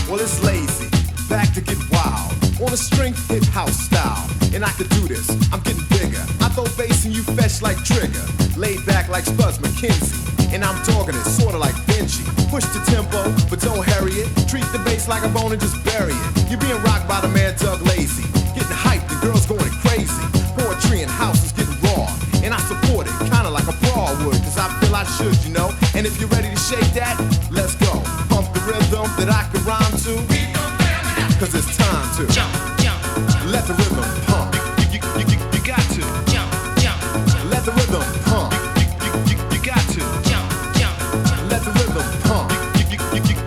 Well, it's lazy, back to get wild. On a string, hip house style. And I could do this, I'm getting bigger. I throw bass and you fetch like Trigger. Laid back like Spuds McKenzie. And I'm dogging it, sorta like Benji. Push the tempo, but don't hurry it. Treat the bass like a bone and just bury it. You're being rocked by the man Doug Lazy. Getting hyped, the girls going crazy. Poetry and house is getting raw. And I support it, kinda like a brawl would. Cause I feel I should, you know. And if you're ready to shake that, let's go. Pump the rhythm that I can rhyme to. Cause it's time to jump, jump. Let the rhythm pump. You got to jump, jump. Let the rhythm pump. You got to jump, jump. Let the rhythm pump.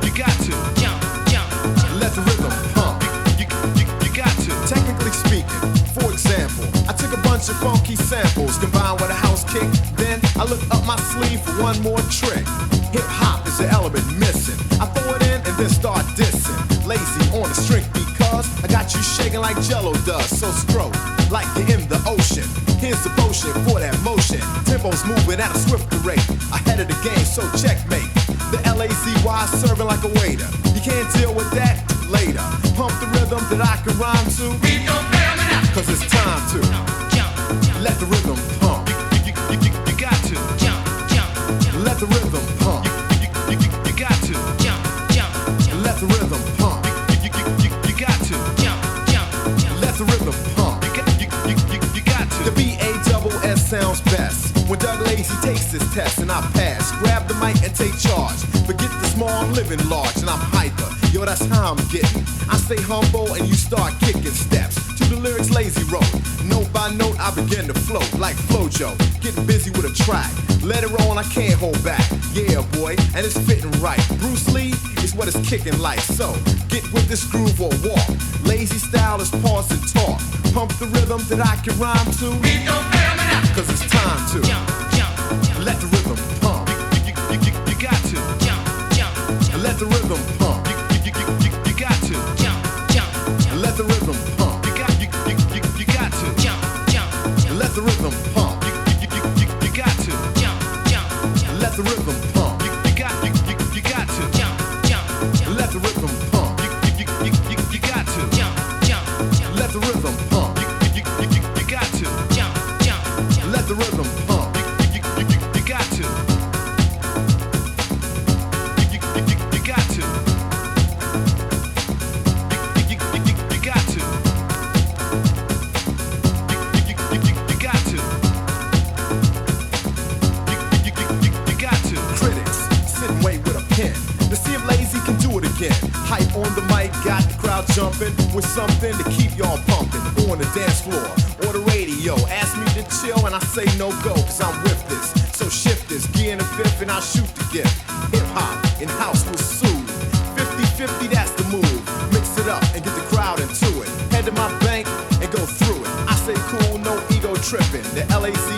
You got to jump, jump. Let the rhythm pump. You got to. Technically speaking, for example, I took a bunch of funky samples combined with a house kick. Then I look up my sleeve for one more trick. Hip hop is the element missing. I throw it in and then start dissing. Lazy on the string because I got you shaking like Jello does. So stroke like you're in the ocean. Here's the potion for that motion. Tempo's moving at a swifter rate. Ahead of the game, so checkmate. The L-A-Z-Y serving like a waiter. You can't deal with that later. Pump the rhythm that I can rhyme to. Cause it's time to let the rhythm pump. You got to jump, jump. Let the rhythm pump. You got to jump, jump. Let the rhythm pump. You got to jump, jump. Let the rhythm pump. You got to. The B-A-double-S sounds best when Doug Lazy takes his test and I pass. Grab the mic and take charge. Forget the small, I'm living large and I'm hyper. Yo, that's how I'm getting. I stay humble and you start kicking steps to the lyrics Lazy wrote. Note by note, I begin to float like Flojo. Getting busy with a track. Let it roll and I can't hold back. Yeah, boy, and it's fitting right. Bruce Lee is what it's kicking like. So, get with this groove or walk. Lazy style is pause and talk. Pump the rhythm that I can rhyme to. Cause it's time to jump, jump. let the rhythm pump. You got to jump, jump. Let the rhythm pump. You got to jump, jump. Let the rhythm pump. You got to jump, jump. Let the rhythm pump. You got to jump, jump. Let the rhythm pump. You got to jump, jump. Let the rhythm pump. You got to jump, jump. Let the rhythm pump. You got to jump, jump. Let the rhythm pump. You got to. You got to. You got to. You got to. You got to. Critics sit and wait with a pen to see if Lazy can do it again. Hype on the mic, got the crowd jumping with something to keep y'all pumping. On the dance floor or the radio, ask me to chill and I say no go, cause I'm with this. So shift this, gear in the fifth and I'll shoot the gift. Hip hop and house will soothe. 50-50, that's the move. Mix it up and get the crowd into it. Head to my bank and go through it. I say cool, no ego tripping. The LAZ